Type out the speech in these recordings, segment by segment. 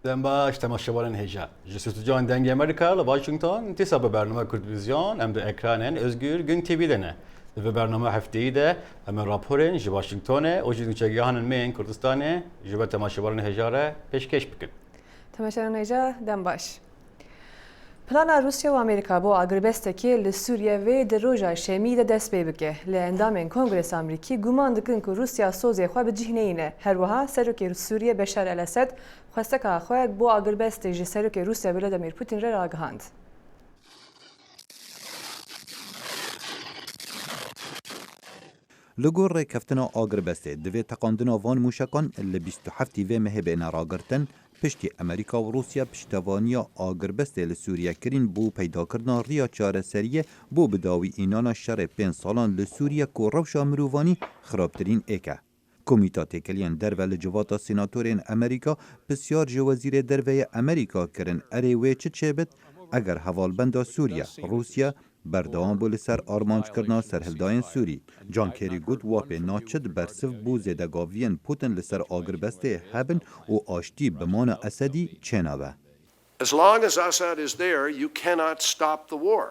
دم باش تماشاوان هجا جستجوان دنگ امریکا ل واشنطن انتصاب برنامه کردویزیون ام در اکرانن özgür gün TV دنه و برنامه هفته‌ای ده ام راپورن ج واشنطن او جنچگیان من کردستان جبه تماشاوان هجاره پیشکش بکن تماشاوان هجا دم باش پلانا روسیا و امریکا بو اگربستکی لسوریه و در روژا شمی ده دست پی بکه لاندامن کنگرس امریکی گمان دکن که روسیا سوزی خواه به جهنینه هر وها سروک سوریه بشار الاسد خواسته که خواه بو اگربستی جی سروک روسیا ولادیمیر پوتین را راگهاند. لگور ریکفتنا آگربسته دوی تقاندنا وان موشکان اللي 27 و مهبه راگرتن پشتی امریکا و روسیا پشتوانیا آگربسته لسوریه کرین بو پیدا کردن ریا چاره سریه بو بداوی اینانا شر 5 سالان لسوریه که روشا مرووانی خرابترین ایکه. کمیتا تکلین در ول جواتا سیناتورین امریکا بسیار جوازیر دروی امریکا کرن اره وی چه اگر حوالبندا سوریه روسیا بردوام بول سر آرمانج کرنا سرهلداین سوری جان کری گود واپی ناچد برسف بو زدگاوین پوتن لسر آگربسته هبن و آشتی بمان اسدی چناوه. As long as Assad is there, you cannot stop the war.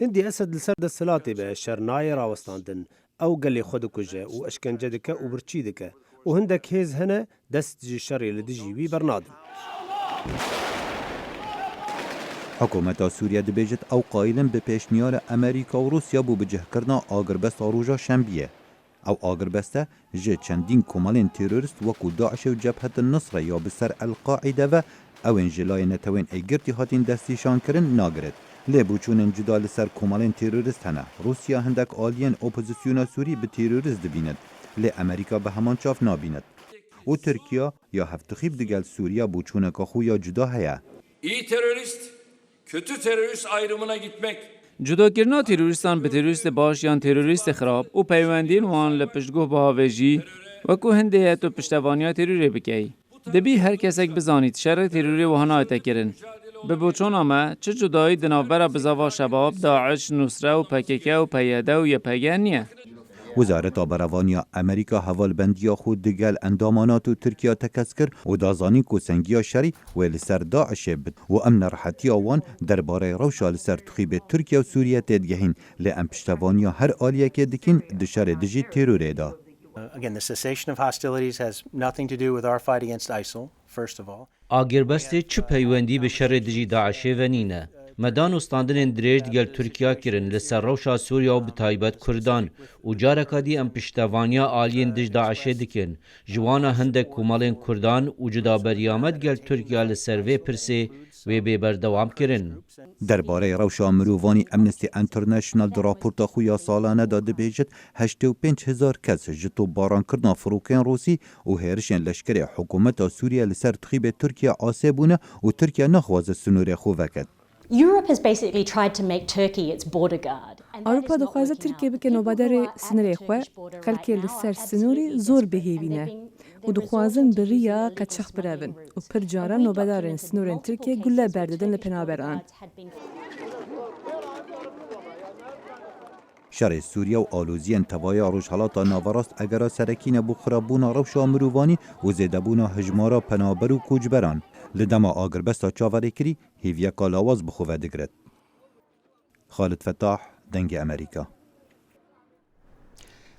هندی اسد لسر دستلاتی به شرنای راوستاندن او گلی خود کجه و اشکنجه دکه و برچی دکه و هندک هیز هنه دست جی شری لدجی وی برنادن. حکومت سوریه دبیجت او قائلن به پیشنیار امریکا و روسیا بو بجه کرنا آگربست روژا شنبیه. او آگربسته جه چندین کمالین تیروریست وکو داعش و جبهت النصر یا بسر القاعده و او انجلای نتوین ایگرتی هاتین دستیشان کرن ناگرد. لیبو چون انجدال سر کمالین تیروریست هنه. روسیا هندک آلین اپوزیسیون سوری به تیروریست دبیند. لی امریکا به همان چاف نابیند. و ترکیه یا هفتخیب دگل سوریه بو چونکا خویا جدا هیا. İyi terörist, kötü terörist ayrımına gitmek. جداگیرنا تروریستان به تروریست باش یا تروریست خراب او پیوندین وان لپشتگوه بهاویجی وکو هنده هیتو پشتوانیا تروری بکی. دبی هر کسک بزانید شر تروری وحنا تکرن. به بوچون آمه چه جدایی دنابرا بزاوا شباب داعش نصره و پککه و پیاده و یپگه نیه. وزارت آبروانیا امریکا حوالبندیا خود دگل اندامانات و ترکیه تکسکر و دازانی کو سنگیا شری و لسر داعش بد و امن راحتی آوان درباره روشا لسر تخیب ترکیه و سوریه تدگهین لام پشتوانیا هر آلیه که دکین دشار دجی تروره دا. Again, the cessation of hostilities has nothing to do with our fight against ISIL, first of all. آگربسته چه پیوندی به شر دجی داعشه و نینه. مدان استاندن درشت گل ترکیه کرن لسر روشا سوریا و بتایبت کردان و جارکادی ام پشتوانیا آلین دج داعشه دکن جوانا هندک کمالین کردان و جدا بریامد گل ترکیه لسر وی پرسه و بی بردوام کرن. درباره روشا مرووانی امنستی انترنشنال در راپورتا خویا سالانه داده بیجت 85,000 کس جتو باران کردن فروکین روسی و هرشن لشکر حکومت سوریه لسر تخیب ترکیه آسیبونه و ترکیه نخواز سنور خوبکد. Europe has basically tried to make Turkey its border guard. آوروپا دخوازه ترکیه بکه نوبادر سنره خواه قلکه لسر سنوری زور بهیوینه و دخوازن بریا قچخ برابن و پر جارا نوبادارن سنورن ترکیه گله برددن لپنابران. شر سوریه و آلوزی انتوای روشحالات ناوراست اگر سرکین بو خرابونا روشا مرووانی و زیدبونا هجمارا پنابر و کوجبران. لدما آگربستا چاوری کری هیویا کالاواز بخواه دگرد. خالد فتاح دنگ امریکا.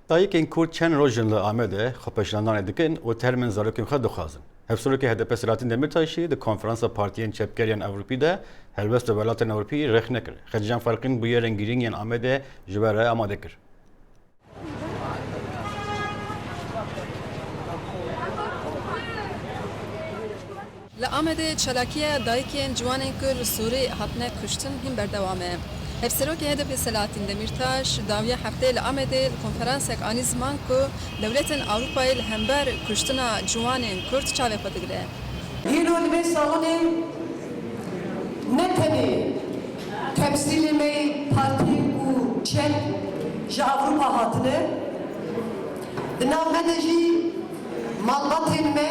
دایک این کورد چند روزن لآمده خپشلاندان دکن و ترمن زارکیم خود دخوازن. هفسرو که هدف سراتین دمیرتایشی د کنفرانس پارتیین چپگریان اوروپی ده هلوست ولایتن اوروپی رخ نکر. خدیجان فرقین بوی رنگیرین آمده جبره آماده کر. لآمده چلاکیه دایکین جوانین کل سوری هاتنه کشتن هم بردوامه. هفسرو که هدف سلاتین دمیرتاش داویه هفته لآمده کنفرانس یک آنی زمان که دولتن اروپای همبر کشتنا جوانین کرد چاوه خودگره. این علمه سالانه نتنی تمثیل می پارتی و چک جا اروپا هاتنه دنامنه جی مالباتین می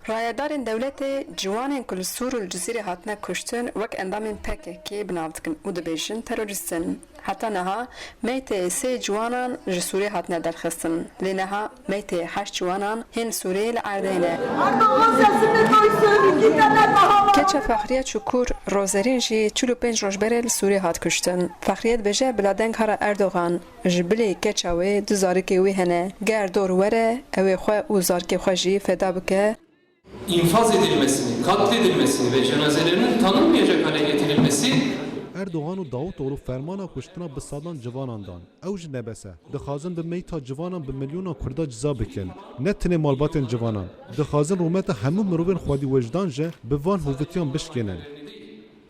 رایدارین دولت جوانین کل سور و الجزیره هاتنه کشتن وک اندامین پکه که بناوت کن او دبیشن تروریستن. Heta neha meytê sê ciwanan ji Sûriyê hatine derxistin. Lê neha meytê 8 ciwanan hên Sûriyê li Erdeyê ne. Keça Fexriye Çukur rozerên jî 45 rojberê li Sûriyê hat kuştin. Fexriye dibêje bila deng hara Erdogan ji bilê keça wê du zarokê wê hene. Ger dor were ew ê xwe û zarokê xwe jî feda bike. infaz edilmesini, katledilmesini ve cenazelerinin tanınmayacak hale getirilmesi Erdoğan û Davutoğlu fermana kuştina bi sadan civanan dan. Ew ji nebese. Dixwazin bi meyta civanan bi milyona Kurda ciza bikin. Ne tinê malbatên civanan. Dixwazin rûmeta hemû mirovên xwedî wejdan jê bi van hûvitiyan bişkênin.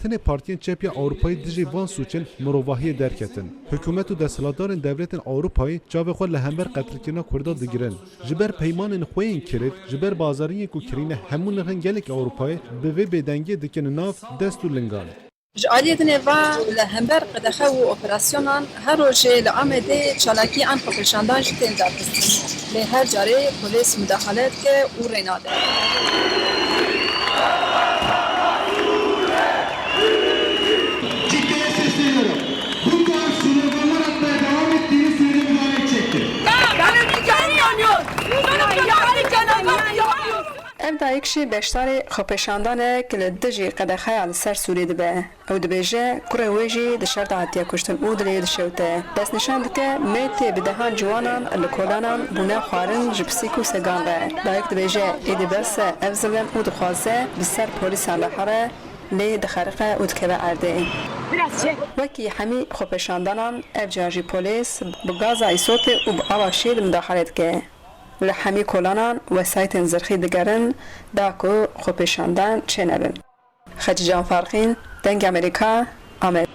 Tinê partiyên Çepya Awropayê dijî van sûçên mirovahiyê derketin. Hikûmet û desthilatdarên devletên Awropayê çavê xwe li hember qetilkirina Kurda digirin. Ji ber peymanên xwe yên kirit, ji ber bazariyên ku kirîne hemû nirxên gelek Awropayê bi vê bêdengiyê dikin nav dest û lingan. Ji aliyê dinê ve li hember qedexe û operasyonan her rojê li Amedê çalakî an xwepêşandan jî tên derxistin. Lê her carê polîs müdahale dike û rê nade. Ciddiye sesleniyorum. Bu tarz sloganlar atmaya devam ettiğini söyleyip müdahale çekti. Benim canım yanıyor. Benim canım yanıyor. Ev dayîk jî beşdarê xwepêşandanek li dijî qedexeya li ser Sûriyê dibe. Ew dibêje kurê wê jî di şer de hatiye kuştin û dilê dişewte. Destnîşan dike meytê bi dehan ciwanan li kolanan bûne xwarin ji pisîk û segan re. Dayîk dibêje êdî berse ev zilim û dixwaze bi ser polîsan li here lê dixeriqe û dikeve erdê. Wekî hemî xwepêşandanan ev car jî polîs bi gaza îsotê û bi ava şê li müdahale dike. Li hemî kolanan wesayetên zirxî digerin da ku xwepêşandan çê nebin. Xecican Farxîn, Deng Amerîka, Amed.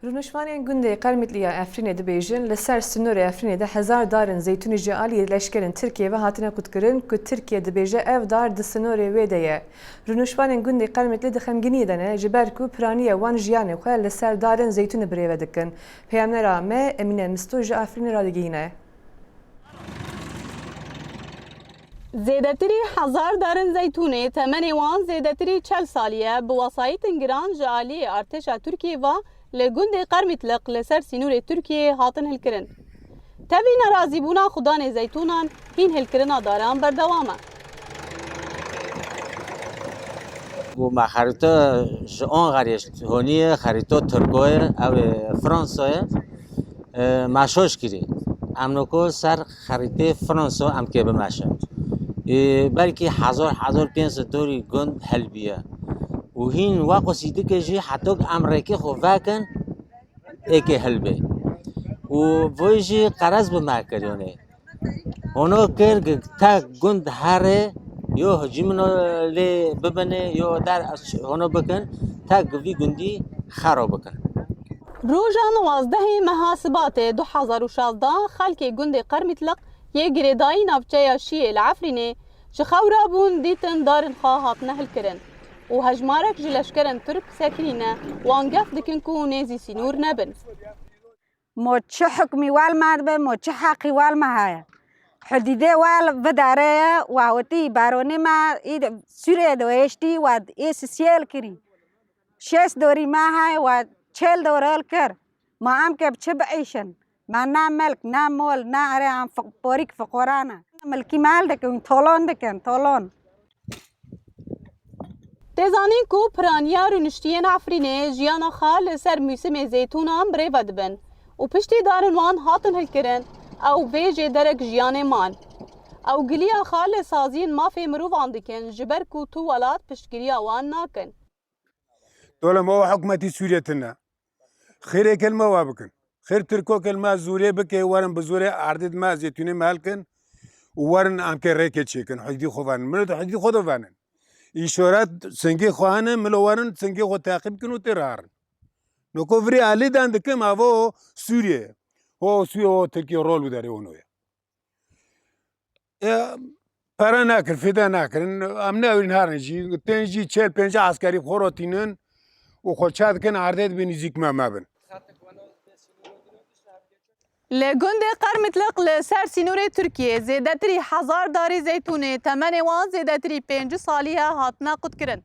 Rûnişvanên gundê Qermîtliya Efrînê dibêjin li ser sînorê Efrînê de hezar darên zeytûnê ji aliyê leşkerên Tirkiye ve hatine kutkirin ku Tirkiye dibêje ev dar di sînorê wê de ye. Rûnişvanên gundê Qermîtlî di xemgîniyê de ne ji ber ku piraniya wan jiyanê xwe li ser darên zeytûnê birêve dikin. Peyamnera me Emîne Misto ji Efrînê radigihîne. زێدەتری هەزار دارن زەیتونê temenê wan zêdetirî 40 saliye bi wesayetên giran ji aliyê artêşa Tirkiyê ve li gundê Qermîtliq li ser sînorê Tirkiyeyê hatin hilkirin. Tevî nerazîbûna xudanê zeytûnan hîn hilkirina daran berdewam e. ما خریطه جان غریش هونیه خریطه ترکیه او فرانسه ماشوش کری امنوکو سر خریطه فرانسه ام که بماشه بلکه هزار 500 دوری گند حلبیه و هین واقعی که جی حتی امریکا خو واکن اکی حلبه و ویجی قرض بماکریونه اونو کر تا گند هره یو هجمنو لی ببنه یو در اونو بکن تا گوی گندی خراب بکن. Roja 12 meha 2016 xelkê gundê Qermîtliq yê girêdayî navçeya Şiyê li Efrînê ji xewra bûn dîtin darên xwe hatine hilkirin û hejmarek ji leşkerên Türk sekirîne wan gef dikin ku nêzî sînor nebin. Mo çi hukmî wal me dibe mo çi heqî wal me heye. Hudîdê wal vidare wa wetî baronê me Sûriyê diwêştî wa êsî sêl kirî. 6 dorî me heye wa çel dorel kir. Ma em ke çi biîşin. Ma na melk na mol na ere em porîk fiqorane. Milkî mal dikin tolon dikin tolon. Têzanîn ku piraniya rûniştiyên Efrînê jiyana xwe li ser mûsimê zeytûnan birêve dibin û piştî darên wan hatin hilkirin ew vê jê derek jiyanê man. Ew giliya xwe li saziyên mafê mirovan dikin ji ber ku tu welat piştgiriya wan nakin. دولم او حکومتی سوریه تنه خیر کلمه وا بکن خیر ترکو کلمه زوریه بکه ورن بزوره اردید ما زیتونه مال کن ورن ام که ریکه چیکن حدی خوان منو حدی خود وانن اشارات سنگی خوانه ملو ورن سنگی خو تعقیب کنو ترار نو کوفری علی دند که ما و سوریه او سوریه او ترکیه رول داره اونو para nakir fida nakirin am ne öyle harneci tenci çel penci askeri xorotinin و خودشاد کن عرضه به نزدیک ما مابن. Li gundê Qermîtliq li ser sînorê Tirkiyê zêdetirî 1000 darê zeytûnê temenê wan zêdetirî 5 salî hatine qutkirin.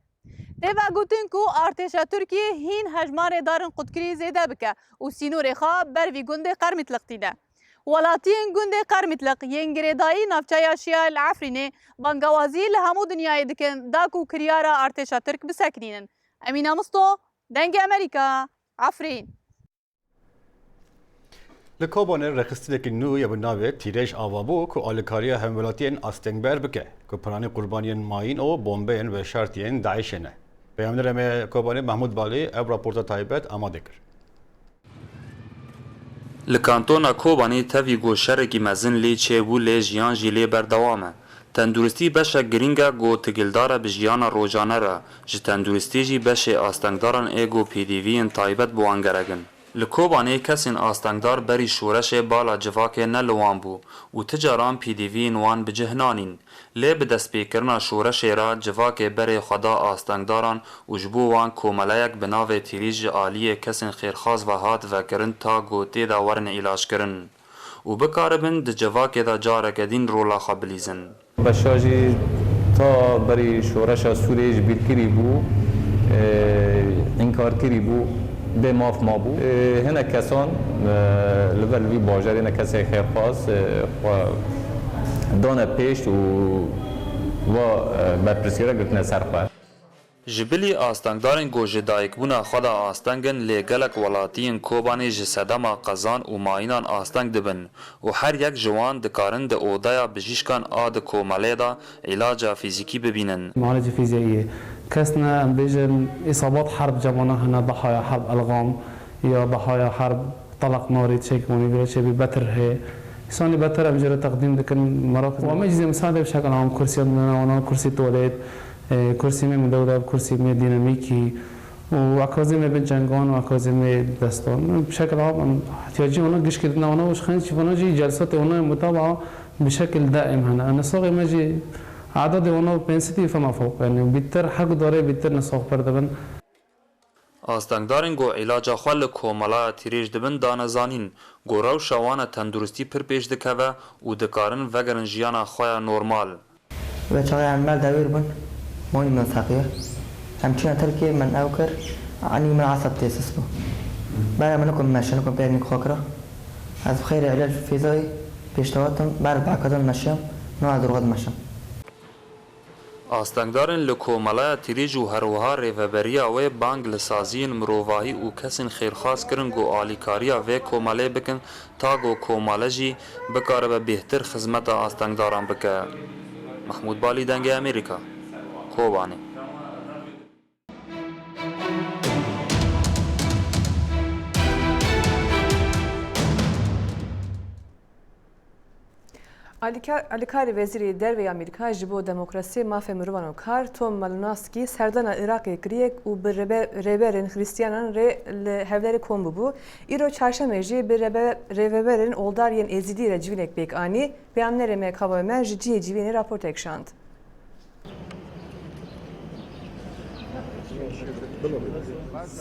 تێبا گوتن و ئارتێشە تورکیە هین هەژمارێ دارن قوتکری زێدە بکە و سینوورێ خا بەروی گوندê قەرمیتلقتîne. Welatiyên gundê qermîtliq yên girêdayî navçeya Şiya li Efrînê bangewazî li hemû dinyayê dikin da ku kiryara artêşa Tirk bisekinînin. Emîna Musto, Dengê Amerîka, Efrîn. Li Kobanê rexistinekî nû ya bi navê Tîrêj Avabû ku alîkariya hemwelatiyên astengber bike ku piranî qurbaniyên mayîn û bombeyên ve şartiyên Daişê ne. Peyamnêr Em Kobanê Mahmud Balî ev raporta taybet amade kir. Li kantona Kobanê tevî goşerekî mezin lê çêbû lê jiyan jî lê berdewam e. Tenduristî beşek giring e got tigildar e bi jiyana rojane re, ji tenduristî jî beşê astengdaran ê got pêdiviyên taybet bi wan geregin. Li Kobanê kesên astengdar berî şoreşê bala civakê ne li wan bû û ti caran pêdiviyên wan bi cih nanîn. Lê bi destpêkirina şoreşê re civakê berê xweda astengdaran û ji bo wan komeleyek bi navê Tîrîj ji aliyê kesên xêrxwaz ve hat vekirin ta gotê de werin îlajkirin. û bikaribin di civakê de careke din rola xwe bilîzin. Beşa jî ta berî şoreşa Sûriyê ji bîrkirî bû, înkarkirî bû, bê maf mabû. Hinek kesan li ber vî bajarê ne kesê xêrxwaz dane pêş û va berpirsîra girtine ser xwe. Ji bilî astengdarên got ji dayikbûna xwe de astengin lê gelek welatiyên Kobanê ji sedema qezan û mayînan asteng dibin û her yek ji wan dikarin di odaya bijîşkan a di komelê de îlaca fîzîkî bibînin. معالجة فيزيائية كسنا أم بيجن إصابات حرب جمعنا هنا ضحايا حرب ألغام يا ضحايا حرب طلق ناري تشيك وني شيء بتر هي إنساني بتر أمجرة تقديم لكن مراكز وما يجزي مساعدة بشكل عام كرسي أنا كرسي تواليت كرسي من دولة كرسي من ديناميكي وعكازي من بنجانجان وعكازي من دستان بشكل عام احتياجي هنا قش كدنا هنا وش خلينا نشوف هنا جي جلسات هنا متابعة بشكل دائم هنا أنا صاغي ما جي عدد هنا بنسيتي فما فوق يعني بيتر حق داري بيتر نساق بردبن Astengdarên got îlaca xwe li komelaya Tîrêj dibin danezanîn, got rewşa wan e tenduristî pir pêş dikeve û dikarin vegerin jiyana xwe ya normal. بچه‌های عمل دایر بون مالی منطقیه همچنین ترکیه من اوکر عنی من عصب تأسیس بو برای من کم ماشین کم پیرنی خاکرا از خیر علاج فیزایی پیشتواتم برای بعکدان ماشین نه از درغد ماشین Astengdarên li komelaya Tîrêj û herwiha rêveberiya wê bang li saziyên mirovahî û kesên xêrxwaz kirin got alîkariya vê komelê bikin ta got komele jî bikaribe bêhtir xizmeta astengdaran bike. Mahmud Balî Dengê Amerîka, Kobanê. Alîkarê Wezîrê Derve ya Amerîka ji bo demokrasiyê mafê mirovan û kar Tom Malinowski serdana Iraqê kiriye û bi rêberên xristiyanan rê li hevderê kom bûbû. Îro çarşemê jî bi rêveberên oldar yên Êzidî re civînek pêk anî, peyamnerê me Kabamer ji cihê civînê raportek şand.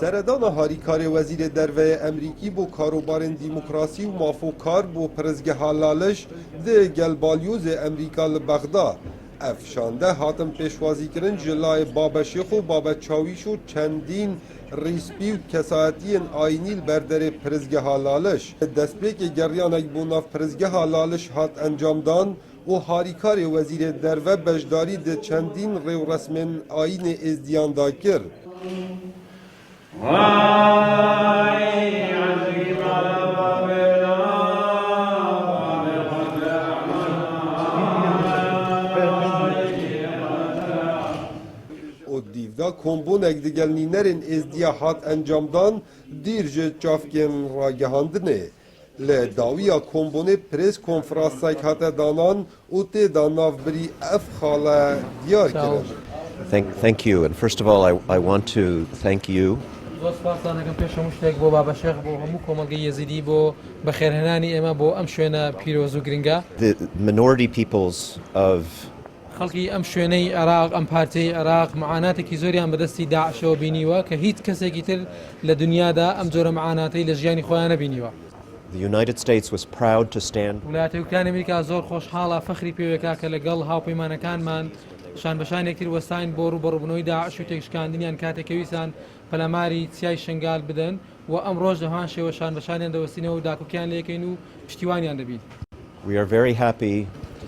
Seredana harîkarê Wezîrê Derve Emerîkî bo karobarên dîmokrasî û mafokar bo pirizgeha Laliş di gelbalyozê Emerîka li Bexda. Ev şande hatin pêşwazîkirin ji layê Babeşêx û Babeçawîş û çendîn rîspî û kesayetiyên ayînî li ber derê pirizgeha Laliş. Destpêkê geriyanek bo nav pirizgeha Laliş hat encamdan û harîkarê Wezîrê Derve beşdarî di çendîn rêwresmên ayînê êzdiyan da kir. O dîvda kombonek digel nînerên êzdiya hat encamdan dîr ji çavkên ragihandinê. Li dawiya kombonê prês konferansek hate danan û tê da navbirî ev xale diyar kirin. Thank you. And first of all, I want to thank you. زۆر سپاسانەکەم پێش هەموو شتێک بۆ بابەشێخ بۆ هەموو کۆمەلگەی یەزیدی بۆ بەخێرهێنانی ئێمە بۆ ئەم شوێنە پیرۆز و گرنگە. The minority peoples of خەڵکی ئەم شوێنەی عێراق ئەم پارتەی عێراق معاناتێکی زۆریان بەدەستی داعشەوە بینیوە کە هیچ کەسێکی تر لە دنیادا ئەم جۆرە معاناتەی لە ژیانی خۆیان نەبینیوە. The United States was proud to stand وڵاتە یەکگرتووەکانی ئەمریکا زۆر خۆشحاڵە فەخری پێوەکە کە لەگەڵ هاوپەیمانەکانمان شان بەشان یەکتر وەستاین بۆ ڕوبەڕووبوونەوەی داعش و تێکشکاندنیان کاتێکە ویسان پەلەماری چیای شنگال بدەن و ئەم ڕۆژ دەهان شێوە شان بەشانیان دەوەستینەوە و داکوکیان لێکەین و پشتیوانیان دەبین. We are very happy.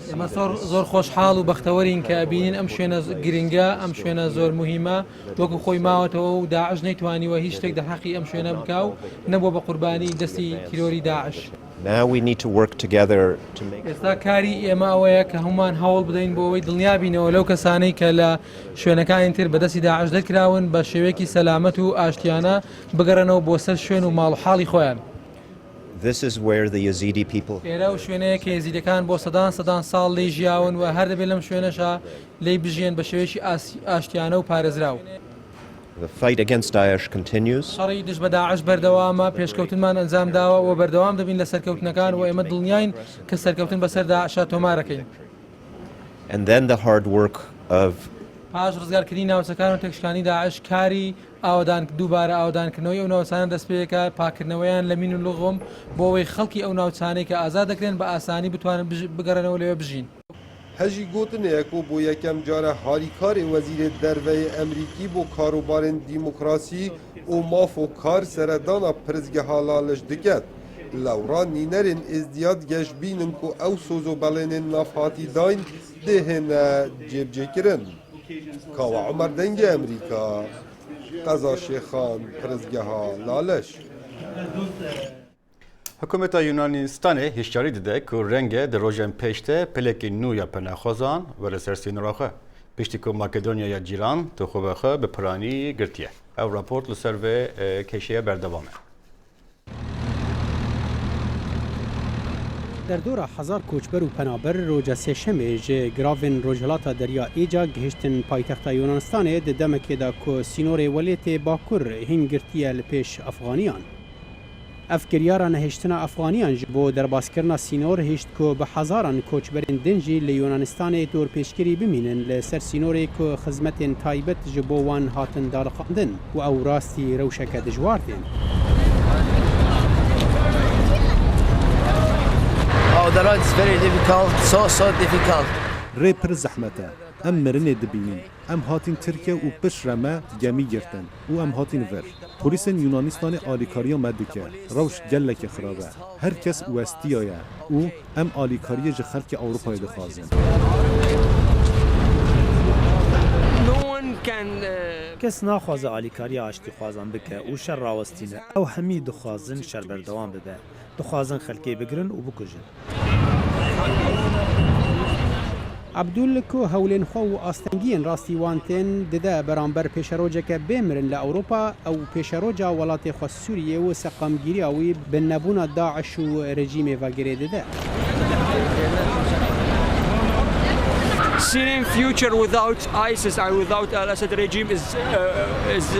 ئێمە زۆر خۆشحاڵ و بەختەوەرین کە ئەبینین ئەم شوێنە گرنگە ئەم شوێنە زۆر مهمە وەکو خۆی ماوەتەوە و داعش نەیتوانیوە هیچ شتێک دەحەقی ئەم شوێنە بکا و نەبووە بە قوربانی دەستی تیرۆری داعش. Now we need to work together to make. ئێستا کاری ئێمە ئەوەیە کە هەمومان هەوڵ بدەین بۆ ئەوەی دڵنیابینەوە لەو کەسانەی کە لە شوێنەکانی تر بەدەستی داعش دەرکراون بە شێوەیەکی سەلامەت و ئاشتیانە بگەڕێنەوە بۆ سەر شوێن و ماڵ و حاڵی خۆیان. This is where the Yazidi people. ئێرە و شوێنەیە کە یەزیدەکان بۆ سەدان ساڵ لێی ژیاون و هەر دەبێت لەم شوێنەشە لێی بژێن بە شێوەیەکی ئاشتیانە و پارێزراو. The fight against Daesh continues. شەڕی دژ بە داعش بەردەوامە پێشکەوتنمان ئەنجام داوە و بەردەوام دەبین لە سەرکەوتنەکان و ئێمە دڵنیاین کە سەرکەوتن بەسەر داعشە تۆمارەکەین. And then the hard work of پاش ڕزگارکردنی ناوچەکان و تێکشکانی داعش کاری دووبارە ئاودانکردنەوەی ئەو ناوچانە دەست پێکە پاکردنەوەیان لە مین و لوغم بۆ ئەوەی خەڵکی ئەو ناوچانەی کە ئازاد دەکرێن بە ئاسانی بتوانن بگەڕێنەوە لەوێ بژین. هەژی گوتنەیەک و بۆ یەکەم جارە هاریکارێ وەزیرێ دەرڤەیە ئەمریکی بۆ کاروبارên دیموکراسی û maf û kar seredana pirizgeha laliş diket. Lewra nînerên êzdiyat geşbînin ku ew sozobelênên navhatî dayn dê hêne cêbcêkirin. Kawa Umer dengê Emerîka, Qeza Şêxan, pirizgeha Laleş. Hikûmeta Yunanistanê hişyarî dide ku rengê di rojên pêşte pelekî nû ya penaxwazan were ser sînora xwe. Piştî ku Makedonyaya cîran tixwe xwe bi piranî girtiye. Ev raport li ser vê kêşeya berdewam e. Derdora hezar koçber û penaber roja sêşemê ji giravên Rojhilata Derya Êca gihiştin paytexta Yunanistanê di demekê de ku sînorê welêtê Bakur hîn girtiye li pêş Efxaniyan. Ev kiryara nehêştina Efxaniyan ji bo derbaaskirina sînor hêşt ku bi hezaran koçberên din jî li Yunanistanê dorpêşkirî bimînin li ser sînorê ku xizmetên taybet ji bo wan hatin darixandin û ew rastî rewşeke dijwar tên. The road is very difficult, so difficult. Rê pir zehmet e. Em mirinê dibînin. Em hatin Tirkiye û pişre me gemî girtin û em hatin vir. Polîsên Yunanistanê alîkariya me dike. Rewş gelekî xirab e. Her kes westiya ye û em alîkariye ji xelkê Ewropayê dixwazin. Kes naxwaze alîkariya aştîxwazan bike û şer rawestîne. Ew hemî dixwazin şer berdewam bibe. Dixwazin xelkê bigirin û bikujin. Abdul ku hewlên xwe û astengiyên rastî wan tên dide beramber pêşerojeke bêmirin li Ewropa ew pêşeroca welatê xwe Sûriyê û seqamgiriya wî bi nebûna Daeş û rejîmê vegirê dide. Syrian future without ISIS and without al-Assad regime is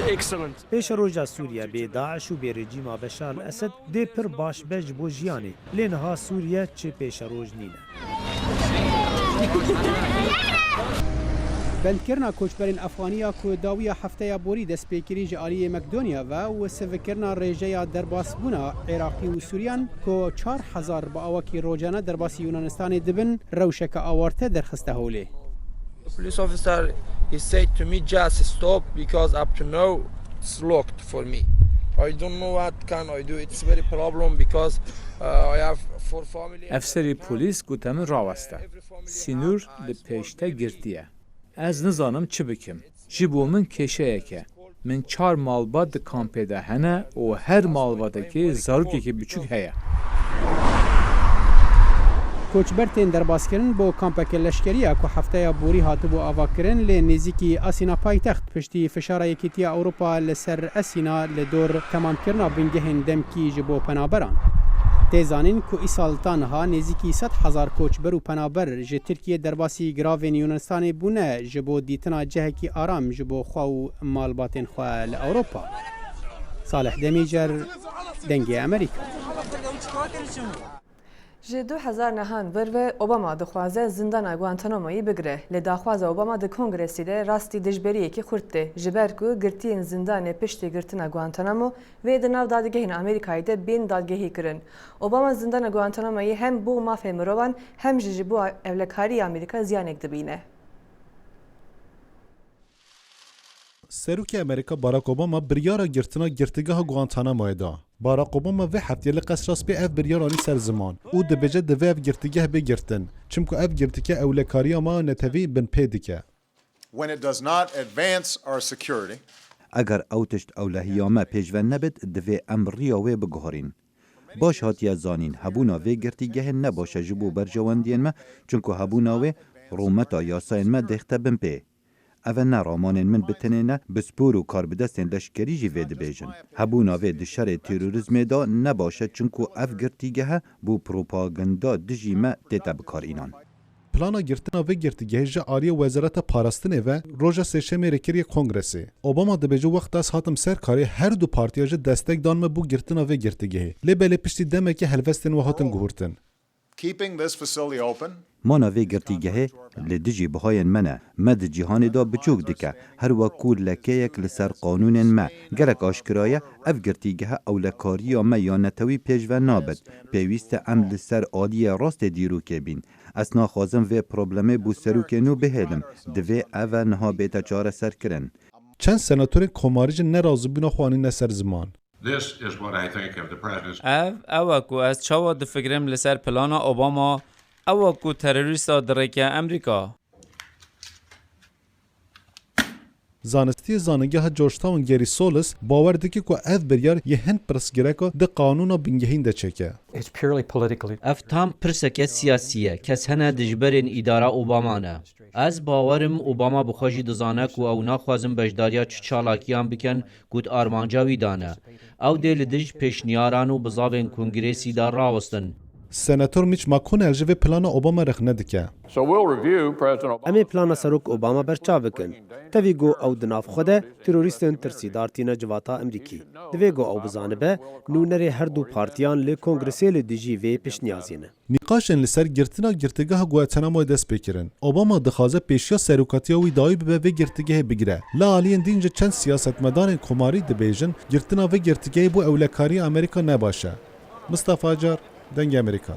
excellent. Pêşeroja Sûriye bê Daeş û bê rejîma Beşar el-Esed dê pir baş be ji bo jiyanê. Lê niha Sûriye çi pêşeroj nîne. Bendkirina koçberên Efxaniya ku dawiya hefteya borî destpêkirî ji aliyê Makedoniya ve û sivikirina rêjeya derbasbûna Iraqî û Sûriyan ku 4000 bi awakî rojane derbasî Yunanistanê dibin rewşeke awarte derxiste hewlê. The police officer he said to me just stop because up to now it's locked for me. I don't know what can I do. It's very problem because I have four family. Efserî polîs gote min raweste. Sînor li pêşte girtiye. Ez nizanim çi bikim. Ji bo min kêşeyek e. Min 4 malbat di kampê de hene û her malbatekê zarokekî biçûk heye. Koçber tên derbaskirin bo kampeke leşkeriya ku hefteya borî hatibû avakirin lê nêzîkî Asîna paytext piştî fişara Yekîtiya Ewropa li ser Asîna li dor temamkirina bingehên demkî ji bo penaberan. Têzanîn ku îsal tanha nêzîkî 100,000 koçber û penaber ji Tirkiye derbasî giravên Yunanistanê bûne ji bo dîtina cihekî aram ji bo xwe û malbatên xwe li Ewropa. Salih Demîcer, Dengê Amerîka. Ji 2009 vir ve Obama dixwaze zindana Guantanamoyê bigire. Lê daxwaza Obama di Kongresî de rastî dijberiyekî xurt tê ji ber ku girtiyên zindanê piştî girtina Guantanamo vê di nav dadgehên Amerîkayê de bên dadgehî kirin. Obama zindana Guantanamoyê hem bo mafê mirovan hem jî ji bo evlekariyê Amerîka ziyanek dibîne. سروکی امریکا باراک اوباما بریارا گرتنا گرتگاه گوانتانامو دا. باراک اوباما و هفته لقصراس به اف بریارانی سر زمان او دبجه دوی اف گرتگاه بگرتن چمکو اف گرتگاه اولکاری ما نتوی بن پیدکه. When it does not advance our security, اگر اوتشت اولهیامه پیشون نبد دوی امریا و بگهارین. باش هاتیا زانین هبونا و گرتگاه نباشه جبو برجواندین ما چونکو هبونا و رومتا یاساین ما دخته بن پی. اول نرامانین من بتنینه بسپور و کار بدستین لشکری جی وید بیجن. هبونا و دشار تیروریزم دا نباشه چونکو اف گرتگاه بو پروپاگندا دجی ما تیتا بکار اینان. پلانا گرتنا و گرتگاه جا آلی وزارت پاراستنه و روژا سشمی رکری کنگرسی. اوباما دبیجو وقت از هاتم سرکاری هر دو پارتیا جا دستک دانمه بو گرتنا و گرتگاه. لباله پشتی دمه که هلوستن و هاتن گهورتن. keeping this facility open, مانا وی گرتیگه لدجی بهاین منه مد جهانی دا بچوک دکه هر وکول لکیک لسر قانون ما گرک آشکرایه اف گرتیگه اولکاری ما یا نتوی پیش و نابد پیویست ام لسر آلی راست دیرو که بین اسنا خوازم وی پروبلمه بو سروکه نو بهیدم دوی اوه نها بیتا چاره سر کرن چند سناتور کماریج نرازو بینا خوانی نسر زمان اوکو از چاوا دفکرم لسر پلانا اوباما اوکو تروریستا درکه امریکا زانستی زانگاه جورجتاون گری سولس باور دکی که اف بریار یه هند پرسگرکا ده قانونا بینگهین ده چکه. افتام پرسکه سیاسیه کس هنه دجبرین اداره اوباما نه. از باورم اوباما بخوشی دزانه که او ناخوازم بجداریا چالاکیان بکن گود آرمانجاوی دانه. او دیل دج پیشنیاران و بزاوین کنگریسی دار راوستن. سناتور میچ ماکون الجوی پلان اوباما رخنه دکه. امی پلان سروک اوباما برچا بکن. تویگو او دناف خوده تروریستن ترسیدار تینا جواتا امریکی. دویگو او بزانبه نونری هر دو پارتیان لی کنگرسی لی دیجی وی پیشنیازینه. نقاشن لسر گرتنا گرتگاه گواتنامو دست بکرن. اوباما دخوازه پیشیا سروکاتیا وی دایی به وی گرتگاه بگیره. لا آلین دینج چند سیاستمدار کماری دبیجن گرتنا و گرتگاه بو اولکاری امریکا نباشه. مصطفی جار دنگ امریکا.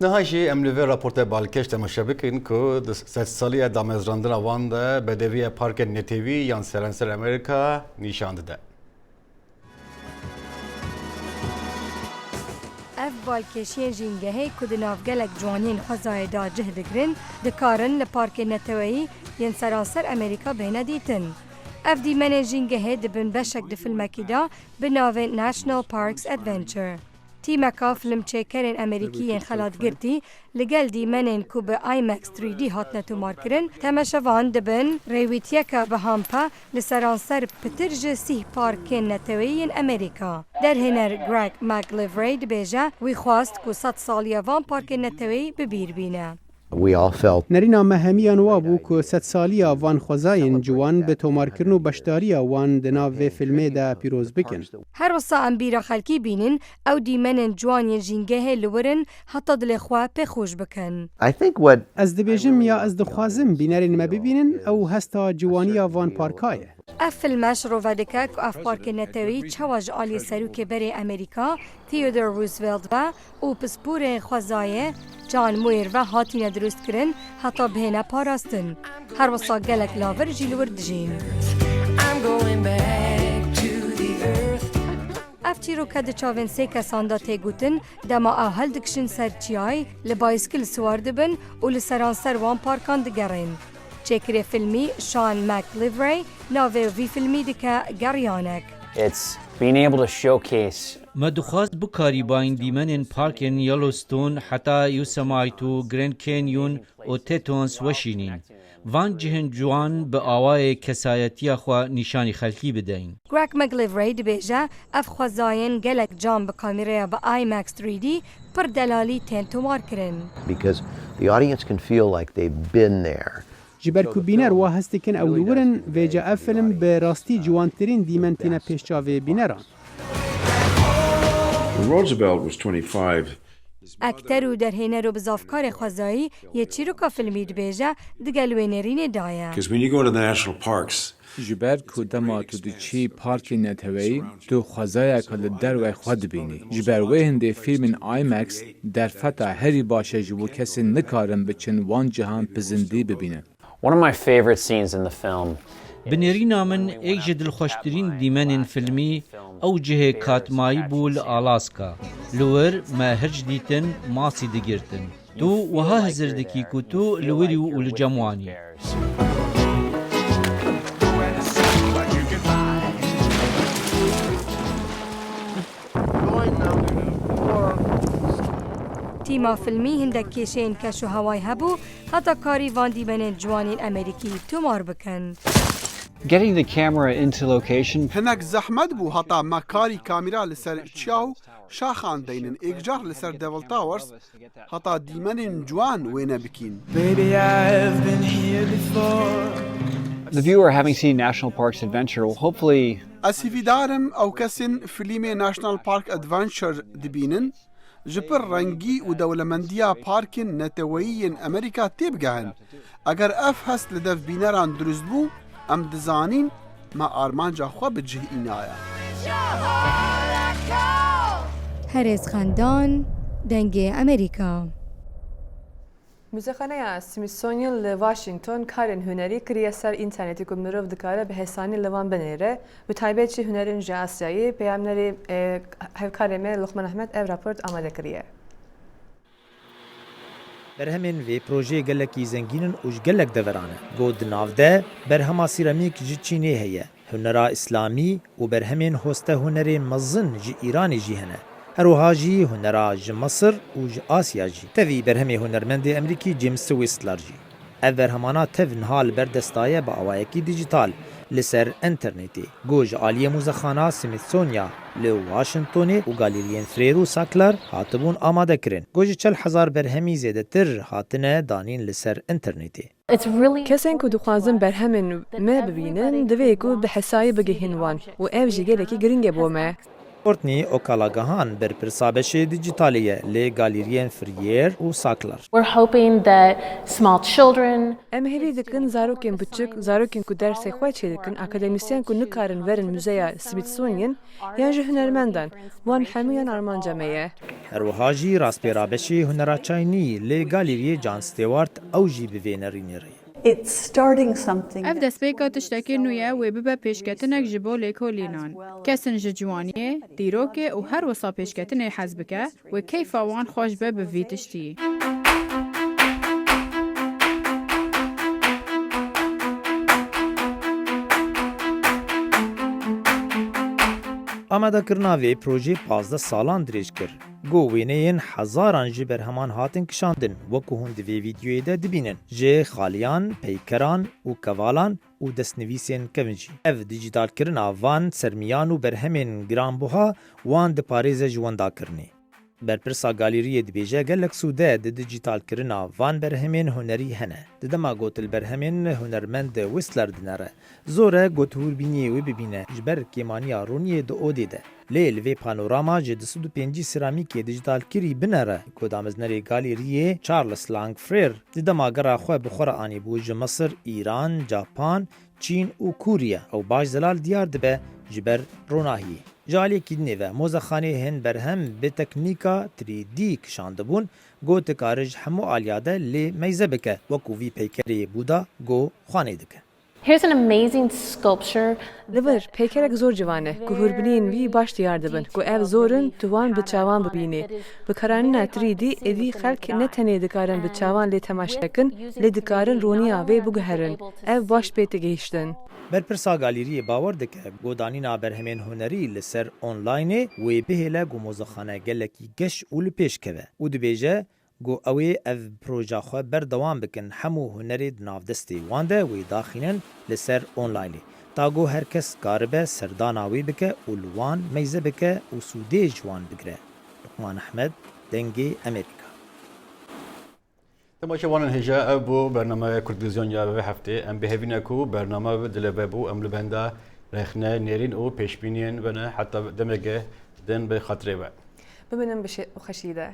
نهایشی امروز راپورت بالکش تماشا بکن که ست سالی دامزراندن وان ده بدوی پارک نتیوی یان سرانسر امریکا نشان داده. اف بالکشی جنگهی که نافگلک جوانین خزای دا جهد گرن دکارن لپارک نتوی یان سرانسر امریکا بین دیتن. اف دی من جنگهی دبن بشک دفلمکی دا بناوه ناشنال پارکس ادونچر. تیمکا فیلم چیکرین امریکیین خلات گرتی لگل دی منن کو به آیمکس 3D هات نتو مارکرن تماشاوان دبن ریویتیکا به همپا لسرانسر پترج سی پارکین نتویین امریکا. در هنر گرگ مکلیوری دبیجه وی خواست کو 100 سالی وان پارکین نتوی ببیر بینه. نرینا مهمیان وابو که 100 سالی وان خوزاین جوان به تومارکرن و بشداری وان دناو فیلمه دا پیروز بکن. هر وصا ام بیرا خلکی بینن او دیمنن جوانی جینگه لورن حتی دل خواه پخوش بکن. از دبیجم یا از دخوازم بینرین ما ببینن او هستا جوانی وان پارکایه. اف فیلمش رو ودکه که اف پارک نتوی چواج آلی سروک بری امریکا تیودور روزولت و او پسپور خوزایه جان مویر و هاتین درست کرن حتی بهنه پاراستن. هر وصا گلک لاور جیلور دجین. اف چیرو که چاوین سه کسان دا تیگوتن دما او هل دکشن سر چیای لبایسکل سوار دبن و لسران سر وان پارکان دگرین. چکر فیلمی شان مکلیوری ناوی وی فیلمی دکه گریانک. It's being able to showcase ما دخواست بکاری با این دیمن پارکن یلوستون حتی یوسمایتو گرند کینیون و تیتونس وشینین. وان جهن جوان به آوای کسایتی خوا نشانی خلقی بدهین. گرگ مکلیوری دبیجه اف خوزاین گلک جام به کامیره با IMAX 3D پر دلالی تین تومار کرن. Because the audience can feel like they've been there. جبرکو بینر و هستکن اولورن و جا فیلم به راستی جوانترین دیمنتین پیشچاوی بینران. Roosevelt was 25 اکتر و درهینر و بزافکار خوزایی یه چیروکا فیلمی دبیجه دگلوینرین دایه. Because when you go to the national parks, جبر کودما تو دچی پارک نتوی تو خوزای کل در و خود بینی جبر و هنده فیلم آیمکس در فتا هری باشه جو کسی نکارن بچن وان جهان پزندی ببینن. One of my favorite scenes in the film بنێرینا من یەک ji dilxweştirîn dîmenên filmî ew cihê katmayî bû li Alaska. Li wir me hirc dîtin masî digirtin. Tu wiha hizir dikî ku tu li wirî û li cem wanî. تیما فیلمی هندک کشین کش و هوای هبو حتی کاری وان دیمنین جوانین امریکی تومار بکن. Getting the camera into location. هناك زحمت بو هتا مكاري كاميرا لسر تشاو شاخان دينن اكجار لسر ديفل تاورز هتا ديمن جوان وين بكين. Baby, I've been here before. The viewer having seen National Parks Adventure will hopefully اسيفي دارم او كسن فيلمي ناشنال بارك ادفنتشر دبينن جبر رنگی و دولمندیا پارکن نتویین امریکا تیبگهن اگر اف هست لدف بینران درست بو ام دزانین ما آرمانجا خوا بجه اینایا هرز خاندان دنگ امریکا Müzexaneya Smithsonian li Washington karên hunerî kiriye ser internetê ku mirov dikare bi hesanî li wan binêre. Bi taybet jî hunerên ji Asyayê peyamnerê hevkarê me Luqman Ehmed ev raport amade kiriye. برهمین وی پروژه گلکی زنگینن و گلک دورانه. گود نافده برهما سیرامیک جی چینی هیه. هنرا اسلامی و برهمین هسته هنری مزن جی ایرانی جی هنه. هروها جی هنرا جی مصر و جی آسیا جی. تفی برهمی هنرمند امریکی جیمز ویسلر جی. اف برهمانا تف نهال بردستایه با اوایکی دیجیتال لسر انترنتی. گوج آلیه موزخانه سمیتسونیا لی واشنطونی و گالیرین فریرو ساکلر هاتبون آماده کرن. گوج 40,000 برهمی زیده تر هاتنه دانین لسر انترنتی. Kesên ku dixwazin berhemên me bibînin divê ku bi hesayê bigihîn wan û ev jî gelekî giring e bo me. Ortni okalagahan ber pirsabeşê dijitaliye lê galeriyên Friyer û Saklar. We're hoping that small children Em hêvî dikin zarokên biçik, zarokên ku dersê xwe çê dikin, akademisyen ku nikarin verin müzeya Smithsonian yan ji hunermendan, wan hemûyan armanca me ye. Herwiha jî rastpêrabeşê hunera çaynî lê galeriyê John Stewart ew jî bi vê nêrînê re. Ev destpêka tiştekê nû ye wê bibe pêşketinek ji bo lêkolînan. Kesin ji ciwaniyê, dîrokê û her wisa pêşketinê hez bike, wê keyfa wan xweş be bi vî tiştî. Amadekirina vê projê 15 salan dirêj kir. Got wêneyên hezaran ji berheman hatin kişandin wekû hûn di vê vîdyoyê de dibînin. Ji xaliyan, peykeran û kevalan û destnivîsên kevin jî. Ev dijîtalkirina van sermiyan û berhemên giranbuha wan diparêze ji wendakirinê. Berpirsa galeriyê dibêje gelek sûde di dijîtalkirina van berhemên hunerî hene. Di dema gotil berhemên hunermend Whistler dinere. Zor e got hûrbîniyê wê bibîne ji ber kêmaniya roniyê di odê de. Lê li vê panorama ji 25 seramîkê dijîtalkirî binere. Kodameznerê galeriyê Charles Langfrêr di dema gera xwe bi xwe re anîbû ji Misir, İran, Japan, Çîn û Kuriye ew baş zelal diyar dibe ji ber ronahiyê. Ji aliyekî dinê ve mozexanê hin berhem bi teknîka 3D kişandibûn, got dikare ji hemû aliya de lê meyze bike wekû vî peykerê bûda got xwanê dike. Here's an amazing sculpture. Li vir peykerek zor civan e ku hûrbîniyên wî baş diyar dibin ku ev zorin tu wan bi çavan bibînî. Bi karanîna 3D evî xelk ne tenê dikarin bi çavan lê temaşe bikin, lê dikarin roniya wê biguherin. Ev baş pê gihîştin. Berpirsa galeriyê bawer dike godanîna berhemên hunerî li ser onlinê wê bihêle ku mozexane gelekî geş û li pêş keve û dibêje got ew ê ev proja xwe berdewam bikin hemû hunerê di navdestê wan de wê daxînin li ser onlinê. Ta got her kes karibe serdana wê bike û li wan meyze bike û sûdê ji wan bigire. Luqman Ehmed, Dengê Amerîka. تماشاوان هجا ابو برنامه کردوزیون یا به هفته ام بهبینه کو برنامه دلبه بو ام لبنده رخنه نرین او پیشبینین بنا حتی دمگه دن به خاطره و ببینم بشه خشیده